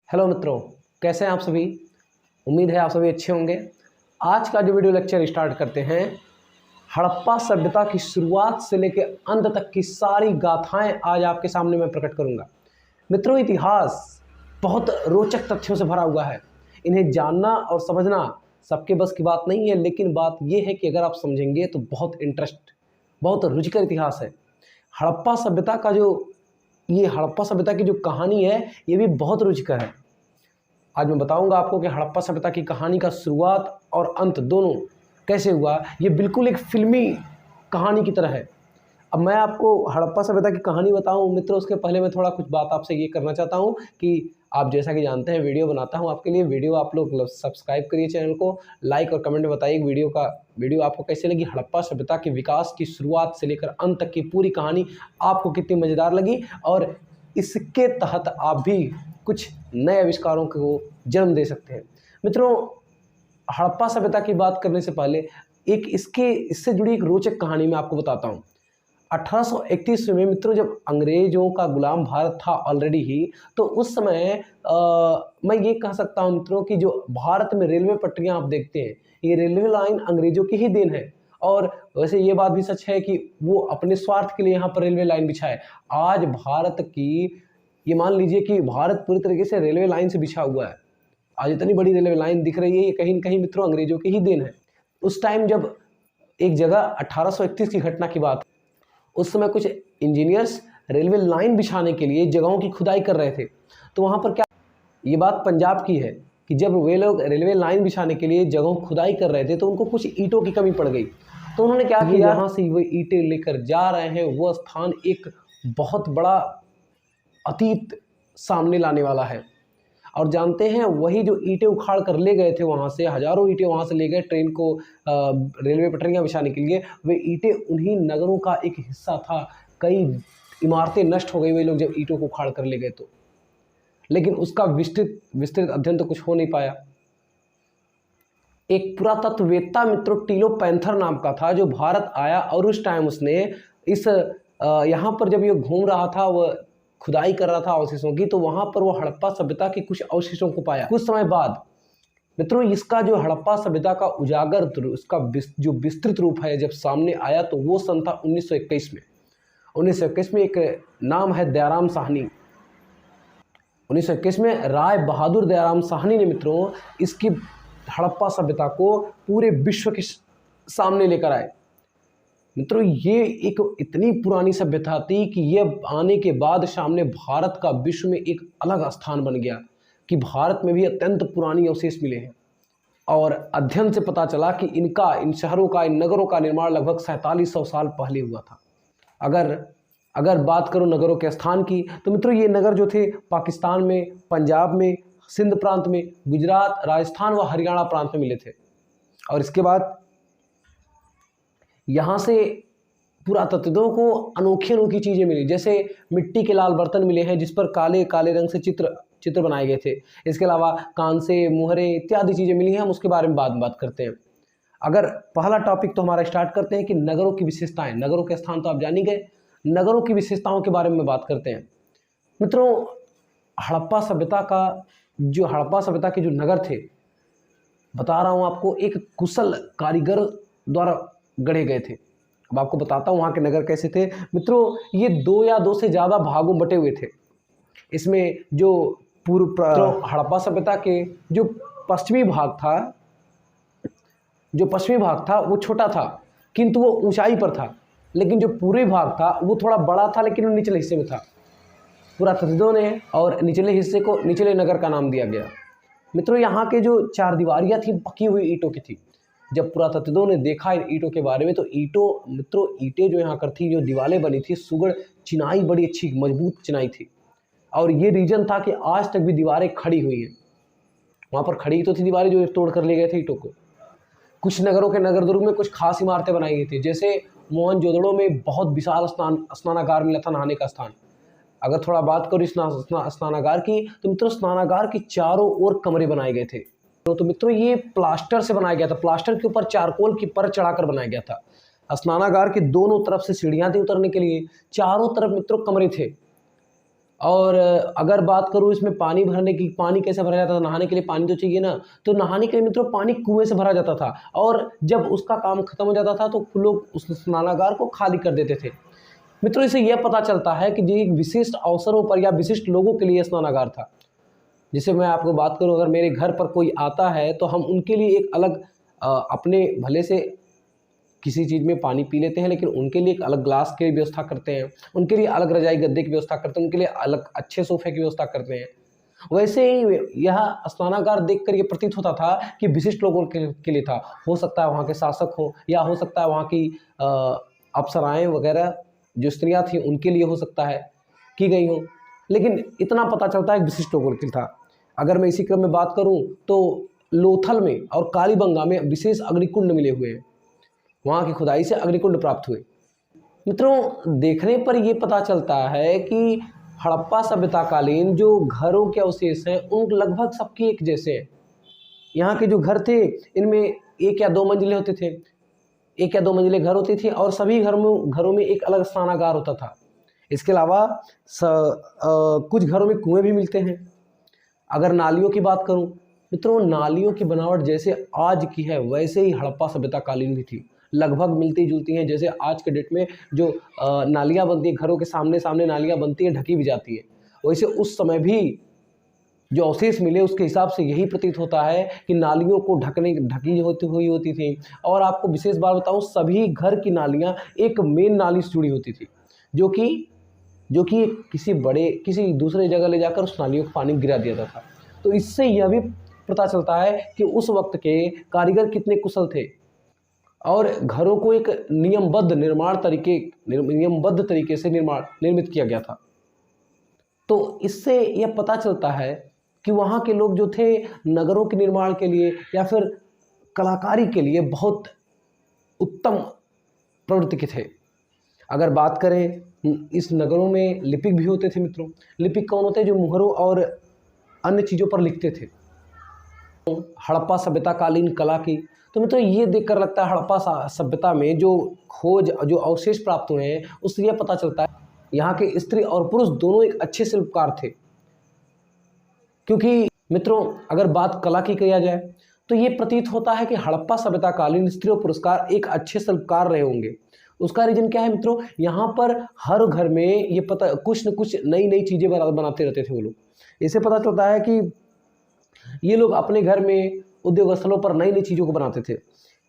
Hello मित्रों, कैसे हैं आप सभी। उम्मीद है आप सभी अच्छे होंगे। आज का जो वीडियो लेक्चर स्टार्ट करते हैं, हड़प्पा सभ्यता की शुरुआत से लेकर अंत तक की सारी गाथाएं आज आपके सामने मैं प्रकट करूंगा। मित्रों, इतिहास बहुत रोचक तथ्यों से भरा हुआ है। इन्हें जानना और समझना सबके बस की बात नहीं है, लेकिन बात यह है कि अगर आप समझेंगे तो बहुत रुचिकर इतिहास है। हड़प्पा सभ्यता का हड़प्पा सभ्यता की जो कहानी है, ये भी बहुत रुचिकर है। आज मैं बताऊंगा आपको कि हड़प्पा सभ्यता की कहानी का शुरुआत और अंत दोनों कैसे हुआ। ये बिल्कुल एक फिल्मी कहानी की तरह है। अब मैं आपको हड़प्पा सभ्यता की कहानी बताऊं मित्रों, उसके पहले मैं थोड़ा कुछ बात आपसे ये करना चाहता हूं कि आप जैसा कि जानते हैं वीडियो बनाता हूं आपके लिए। वीडियो आप लोग सब्सक्राइब करिए चैनल को, लाइक और कमेंट में बताइए वीडियो आपको कैसे लगी। हड़प्पा सभ्यता के विकास की शुरुआत से लेकर अंत तक की पूरी कहानी आपको कितनी मज़ेदार लगी और इसके तहत आप भी कुछ नए आविष्कारों को जन्म दे सकते हैं। मित्रों, हड़प्पा सभ्यता की बात करने से पहले इससे जुड़ी एक रोचक कहानी मैं आपको बताता हूँ। 1831 में मित्रों, जब अंग्रेजों का गुलाम भारत था ऑलरेडी ही, तो उस समय मैं ये कह सकता हूँ मित्रों कि जो भारत में रेलवे पटरियाँ आप देखते हैं, ये रेलवे लाइन अंग्रेजों की ही देन है। और वैसे ये बात भी सच है कि वो अपने स्वार्थ के लिए यहाँ पर रेलवे लाइन बिछाए। आज भारत की, ये मान लीजिए कि भारत पूरी तरीके से रेलवे लाइन से बिछा हुआ है। आज इतनी बड़ी रेलवे लाइन दिख रही है, ये कहीं न कहीं मित्रों अंग्रेजों की ही देन है। उस टाइम जब एक जगह 1831 की घटना की बात, उस समय कुछ इंजीनियर्स रेलवे लाइन बिछाने के लिए जगहों की खुदाई कर रहे थे। तो वहाँ पर क्या, ये बात पंजाब की है कि जब वे लोग रेलवे लाइन बिछाने के लिए जगहों की खुदाई कर रहे थे तो उनको कुछ ईंटों की कमी पड़ गई। तो उन्होंने क्या किया, जहाँ से वो ईंटें लेकर जा रहे हैं वो स्थान एक बहुत बड़ा अतीत सामने लाने वाला है। और जानते हैं, वही जो ईंटें उखाड़ कर ले गए थे वहाँ से, हजारों ईंटें वहाँ से ले गए ट्रेन को रेलवे पटरियाँ बिछाने के लिए, वे ईंटें उन्हीं नगरों का एक हिस्सा था। कई इमारतें नष्ट हो गई वे लोग जब ईंटों को उखाड़ कर ले गए तो, लेकिन उसका विस्तृत अध्ययन तो कुछ हो नहीं पाया। एक पुरातत्ववेत्ता मित्रों टीलो पैंथर नाम का था, जो भारत आया और उस टाइम उसने इस यहाँ पर जब ये घूम रहा था, वह खुदाई कर रहा था अवशेषों की, तो वहाँ पर वो हड़प्पा सभ्यता के कुछ अवशेषों को पाया। कुछ समय बाद मित्रों, इसका जो हड़प्पा सभ्यता का इसका जो विस्तृत रूप है जब सामने आया, तो वो सन था 1921 में। 1921 में एक नाम है दयाराम साहनी। 1921 में राय बहादुर दयाराम साहनी ने मित्रों इसकी हड़प्पा सभ्यता को पूरे विश्व के सामने लेकर आए। मित्रों, ये एक इतनी पुरानी सभ्यता थी कि ये आने के बाद सामने भारत का विश्व में एक अलग स्थान बन गया कि भारत में भी अत्यंत पुरानी अवशेष मिले हैं। और अध्ययन से पता चला कि इन शहरों का, इन नगरों का निर्माण लगभग 4700 साल पहले हुआ था। अगर बात करूं नगरों के स्थान की, तो मित्रों ये नगर जो थे पाकिस्तान में, पंजाब में, सिंध प्रांत में, गुजरात, राजस्थान व हरियाणा प्रांत में मिले थे। और इसके बाद यहाँ से पुरातत्वविदों को अनोखी चीज़ें मिली, जैसे मिट्टी के लाल बर्तन मिले हैं जिस पर काले काले रंग से चित्र बनाए गए थे। इसके अलावा कांसे, मुहरे इत्यादि चीज़ें मिली हैं, हम उसके बारे में बाद में बात करते हैं। अगर पहला टॉपिक तो हमारा स्टार्ट करते हैं कि नगरों की विशेषताएं। नगरों के स्थान तो आप जान ही गए, नगरों की विशेषताओं के बारे में बात करते हैं। मित्रों, हड़प्पा सभ्यता के जो नगर थे, बता रहा हूँ आपको, एक कुशल कारीगर द्वारा गढ़े गए थे। अब आपको बताता हूँ वहाँ के नगर कैसे थे। मित्रों, ये 2 या 2 से ज़्यादा भागों बटे हुए थे। इसमें जो हड़प्पा सभ्यता के जो पश्चिमी भाग था वो छोटा था, किंतु वो ऊंचाई पर था। लेकिन जो पूर्वी भाग था वो थोड़ा बड़ा था, लेकिन वो निचले हिस्से में था। पुरातत्वविदों ने और निचले हिस्से को निचले नगर का नाम दिया गया। मित्रों, यहाँ के जो चारदीवारियाँ थी पकी हुई ईंटों की थी। जब पुरातत्वविदों ने देखा इन ईंटों के बारे में, तो ईंटें जो यहाँ कर थी, जो दीवारें बनी थी, सुगढ़ चिनाई, बड़ी अच्छी मजबूत चिनाई थी। और ये रीजन था कि आज तक भी दीवारें खड़ी हुई हैं। वहाँ पर खड़ी तो थी दीवारें जो तोड़ कर ले गए थे ईंटों को। कुछ नगरों के नगर दुर्ग में कुछ खास इमारतें बनाई गई थी, जैसे मोहनजोदड़ो में बहुत विशाल स्नानागार मिला था, नहाने का स्थान। अगर थोड़ा बात करूँ स्नानागार की, तो मित्रों स्नानागार के चारों ओर कमरे बनाए गए थे। तो मित्रों ये प्लास्टर से बनाया गया था, प्लास्टर के ऊपर चारकोल की परत चढ़ाकर बनाया गया था। स्नानागार के दोनों तरफ से सीढ़ियाँ थी उतरने के लिए, चारों तरफ मित्रों कमरे थे। और अगर बात करूँ इसमें पानी भरने की, पानी कैसे भरा जाता था, नहाने के लिए पानी तो चाहिए ना, तो नहाने के लिए मित्रों पानी कुएं से भरा जाता था और जब उसका काम खत्म हो जाता था तो लोग उस स्नानागार को खाली कर देते थे। मित्रों इससे यह पता चलता है कि ये एक विशिष्ट अवसरों पर या विशिष्ट लोगों के लिए स्नानागार था। जैसे मैं आपको बात करूं, अगर मेरे घर पर कोई आता है तो हम उनके लिए एक अलग अपने भले से किसी चीज़ में पानी पी लेते हैं, लेकिन उनके लिए एक अलग ग्लास की व्यवस्था करते हैं, उनके लिए अलग रजाई गद्दे की व्यवस्था करते हैं, उनके लिए अलग अच्छे सोफे की व्यवस्था करते हैं। वैसे ही यह स्नानागार देखकर ये प्रतीत होता था कि विशिष्ट लोगों के लिए था। हो सकता है वहाँ के शासक हो, या हो सकता है वहाँ की अप्सराएं वगैरह जो स्त्रियाँ थीं उनके लिए हो सकता है की गई हो, लेकिन इतना पता चलता है विशिष्ट लोगों के लिए था। अगर मैं इसी क्रम में बात करूँ तो लोथल में और कालीबंगा में विशेष अग्निकुंड मिले हुए हैं, वहाँ की खुदाई से अग्निकुंड प्राप्त हुए। मित्रों देखने पर ये पता चलता है कि हड़प्पा सभ्यताकालीन जो घरों के अवशेष हैं उन लगभग सबके एक जैसे हैं। यहाँ के जो घर थे इनमें एक या दो मंजिले होते थे, एक या दो मंजिले घर होती थी और सभी घरों में एक अलग स्नानागार होता था। इसके अलावा कुछ घरों में कुएं भी मिलते हैं। अगर नालियों की बात करूं मित्रों, नालियों की बनावट जैसे आज की है वैसे ही हड़प्पा सभ्यताकालीन भी थी, लगभग मिलती जुलती हैं। जैसे आज के डेट में जो नालियाँ बनती हैं, घरों के सामने सामने नालियाँ बनती हैं, ढकी भी जाती है, वैसे उस समय भी जो अवशेष मिले उसके हिसाब से यही प्रतीत होता है कि नालियों को ढकी होती थी। और आपको विशेष बात बताऊं, सभी घर की नालियाँ एक मेन नाली से जुड़ी होती थी, जो कि किसी दूसरे जगह ले जाकर उस नालियों को पानी गिरा दिया जाता था। तो इससे यह भी पता चलता है कि उस वक्त के कारीगर कितने कुशल थे और घरों को एक नियमबद्ध तरीके से निर्मित किया गया था। तो इससे यह पता चलता है कि वहाँ के लोग जो थे नगरों के निर्माण के लिए या फिर कलाकारी के लिए बहुत उत्तम प्रवृत्ति के थे। अगर बात करें, इस नगरों में लिपिक भी होते थे मित्रों। लिपिक कौन होते हैं? जो मुहरों और अन्य चीज़ों पर लिखते थे। हड़प्पा सभ्यताकालीन कला की, तो मित्रों ये देखकर लगता है हड़प्पा सभ्यता में जो अवशेष प्राप्त हुए हैं उससे यह पता चलता है यहाँ के स्त्री और पुरुष दोनों एक अच्छे शिल्पकार थे। क्योंकि मित्रों अगर बात कला की किया जाए तो ये प्रतीत होता है कि हड़प्पा सभ्यताकालीन स्त्री और पुरुषकार एक अच्छे शिल्पकार रहे होंगे। उसका रीजन क्या है मित्रों? यहाँ पर हर घर में ये पता कुछ न कुछ नई नई चीज़ें बनाते रहते थे वो लोग। इससे पता चलता है कि ये लोग अपने घर में उद्योग स्थलों पर नई नई चीज़ों को बनाते थे।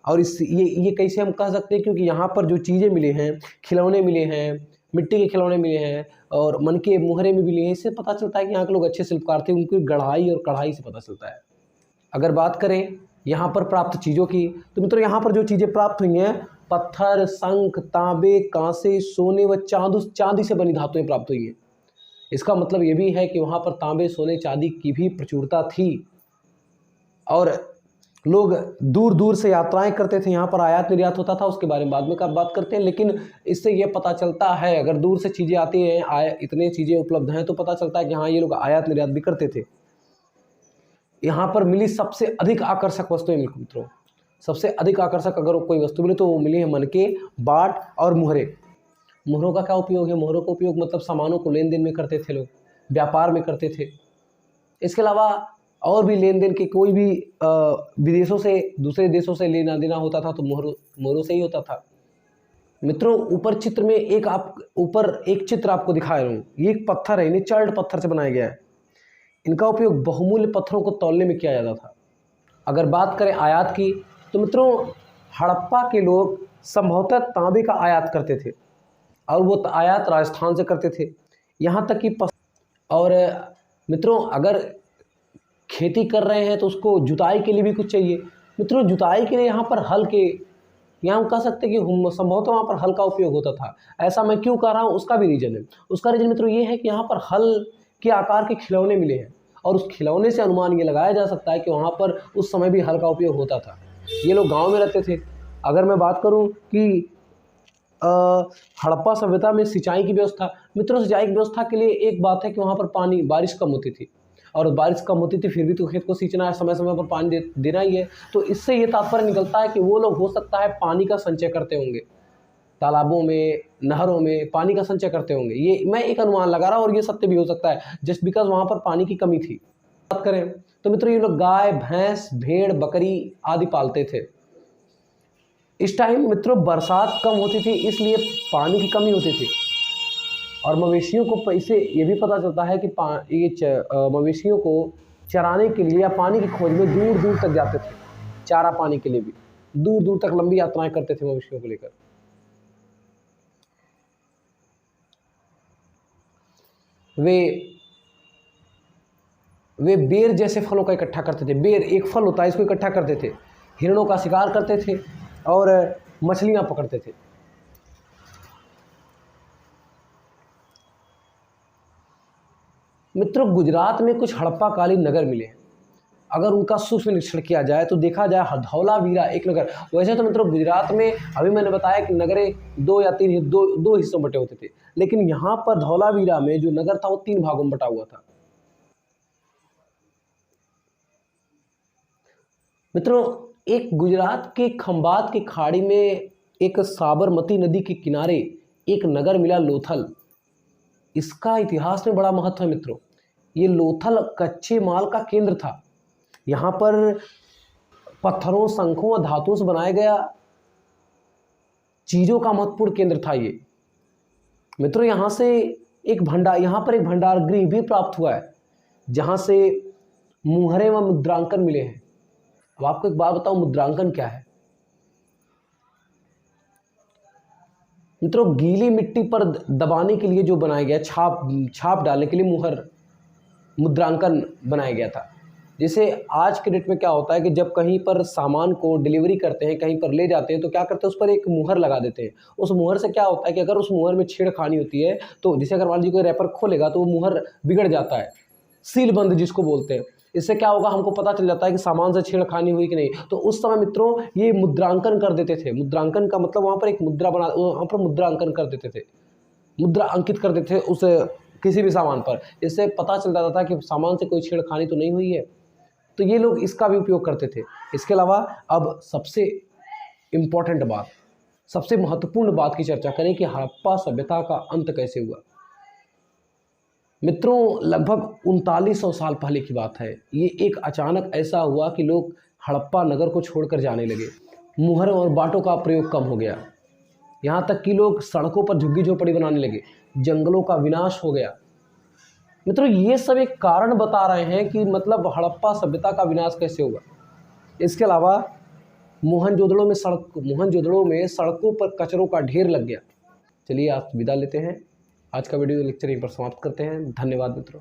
और ये कैसे हम कह सकते हैं? क्योंकि यहाँ पर जो चीज़ें मिले हैं, खिलौने मिले हैं, मिट्टी के खिलौने मिले हैं और मन के मुहरे में मिले हैं, इससे पता चलता है कि यहाँ के लोग अच्छे शिल्पकार थे। उनकी गढ़ाई और कढ़ाई से पता चलता है। अगर बात करें यहाँ पर प्राप्त चीज़ों की, तो मित्रों यहाँ पर जो चीज़ें प्राप्त हुई हैं, पत्थर, शंख, तांबे, कांसे, सोने व चांदी से बनी धातुएं प्राप्त हुई हैं। इसका मतलब ये भी है कि वहाँ पर तांबे, सोने, चांदी की भी प्रचुरता थी और लोग दूर दूर से यात्राएं करते थे। यहाँ पर आयात निर्यात होता था, उसके बारे में बाद में बात करते हैं। लेकिन इससे ये पता चलता है, अगर दूर से चीज़ें आती हैं, इतने चीज़ें उपलब्ध हैं, तो पता चलता है कि हाँ ये लोग आयात निर्यात भी करते थे। यहाँ पर मिली सबसे अधिक आकर्षक वस्तुएं मित्रों, सबसे अधिक आकर्षक अगर कोई वस्तु मिली तो वो मिली है मनके, बाट और मुहरे। मुहरों का क्या उपयोग है? मुहरों का उपयोग मतलब सामानों को लेन देन में करते थे लोग, व्यापार में करते थे। इसके अलावा और भी लेन देन के कोई भी विदेशों से, दूसरे देशों से लेना देना होता था तो मोहरों से ही होता था। मित्रों ऊपर चित्र में एक चित्र आपको दिखा रहा हूँ। ये एक पत्थर है, इन्हें चर्ड पत्थर से बनाया गया है। इनका उपयोग बहुमूल्य पत्थरों को तौलने में किया जाता था। अगर बात करें आयात की, तो मित्रों हड़प्पा के लोग संभवतः तांबे का आयात करते थे और वो आयात राजस्थान से करते थे। यहाँ तक कि और मित्रों अगर खेती कर रहे हैं तो उसको जुताई के लिए भी कुछ चाहिए। मित्रों जुताई के लिए यहाँ पर यहाँ हम कह सकते हैं कि संभवतः वहाँ पर हल का उपयोग होता था। ऐसा मैं क्यों कह रहा हूँ उसका भी रीजन है। उसका रीजन मित्रों ये है कि यहाँ पर हल के आकार के खिलौने मिले हैं और उस खिलौने से अनुमान ये लगाया जा सकता है कि वहाँ पर उस समय भी हल का उपयोग होता था। ये लोग गाँव में रहते थे। अगर मैं बात करूँ कि हड़प्पा सभ्यता में सिंचाई की व्यवस्था, मित्रों सिंचाई की व्यवस्था के लिए एक बात है कि वहाँ पर बारिश कम होती थी और बारिश कम होती थी फिर भी तो खेत को सींचना है, समय समय पर पानी देना ही है। तो इससे ये तात्पर्य निकलता है कि वो लोग हो सकता है पानी का संचय करते होंगे। तालाबों में, नहरों में पानी का संचय करते होंगे। ये मैं एक अनुमान लगा रहा हूँ और ये सत्य भी हो सकता है, जस्ट बिकॉज वहाँ पर पानी की कमी थी। बात करें तो मित्रों ये लोग गाय, भैंस, भेड़, बकरी आदि पालते थे। इस टाइम मित्रों बरसात कम होती थी, इसलिए पानी की कमी होती थी। और मवेशियों को इससे ये भी पता चलता है कि मवेशियों को चराने के लिए या पानी की खोज में दूर दूर तक जाते थे। चारा पानी के लिए भी दूर दूर तक लंबी यात्राएं करते थे मवेशियों को लेकर। वे बेर जैसे फलों का इकट्ठा करते थे। बेर एक फल होता है, इसको इकट्ठा करते थे। हिरणों का शिकार करते थे और मछलियां पकड़ते थे। मित्रों गुजरात में कुछ हड़प्पा कालीन नगर मिले हैं। अगर उनका सूक्ष्म निरीक्षण किया जाए तो देखा जाए धौलावीरा एक नगर। वैसे तो मित्रों गुजरात में अभी मैंने बताया कि नगरें दो हिस्सों में बटे होते थे, लेकिन यहाँ पर धौलावीरा में जो नगर था वो 3 भागों में बटा हुआ था। मित्रों एक गुजरात के खंभात की खाड़ी में एक साबरमती नदी के किनारे एक नगर मिला, लोथल। इसका इतिहास में बड़ा महत्व है मित्रों। ये लोथल कच्चे माल का केंद्र था। यहाँ पर पत्थरों, शंखों और धातुओं से बनाया गया चीजों का महत्वपूर्ण केंद्र था ये। मित्रों यहाँ पर एक भंडार गृह भी प्राप्त हुआ है, जहां से मुहरें व मुद्रांकन मिले हैं। अब आपको एक बात बताऊं, मुद्रांकन क्या है? मित्रों गीली मिट्टी पर दबाने के लिए जो बनाया गया, छाप डालने के लिए मुद्रांकन बनाया गया था। जैसे आज के डेट में क्या होता है कि जब कहीं पर सामान को डिलीवरी करते हैं, कहीं पर ले जाते हैं, तो क्या करते हैं, उस पर एक मुहर लगा देते हैं। उस मुहर से क्या होता है कि अगर उस मुहर में छेड़खानी होती है तो जैसे अगर मान लीजिए कोई रैपर खोलेगा तो वो मुहर बिगड़ जाता है, सीलबंद जिसको बोलते हैं। इससे क्या होगा, हमको पता चल जाता है कि सामान से छेड़खानी हुई कि नहीं। तो उस समय मित्रों ये मुद्रांकन कर देते थे। मुद्रांकन का मतलब वहाँ पर एक मुद्रा वहाँ पर मुद्रांकन कर देते थे, मुद्रा अंकित कर देते थे उस किसी भी सामान पर। इससे पता चल जाता था कि सामान से कोई छेड़खानी तो नहीं हुई है। तो ये लोग इसका भी उपयोग करते थे। इसके अलावा अब सबसे इम्पोर्टेंट बात, सबसे महत्वपूर्ण बात की चर्चा करें कि हड़प्पा सभ्यता का अंत कैसे हुआ। मित्रों लगभग 3900 साल पहले की बात है। ये एक अचानक ऐसा हुआ कि लोग हड़प्पा नगर को छोड़कर जाने लगे। मुहर और बाटों का प्रयोग कम हो गया, यहाँ तक कि लोग सड़कों पर झुग्गी झोपड़ी बनाने लगे, जंगलों का विनाश हो गया। मित्रों ये सब एक कारण बता रहे हैं कि मतलब हड़प्पा सभ्यता का विनाश कैसे हुआ। इसके अलावा मोहनजोदड़ो में सड़कों पर कचरों का ढेर लग गया। चलिए आप विदा लेते हैं। आज का वीडियो लेक्चर यहीं पर समाप्त करते हैं। धन्यवाद मित्रों।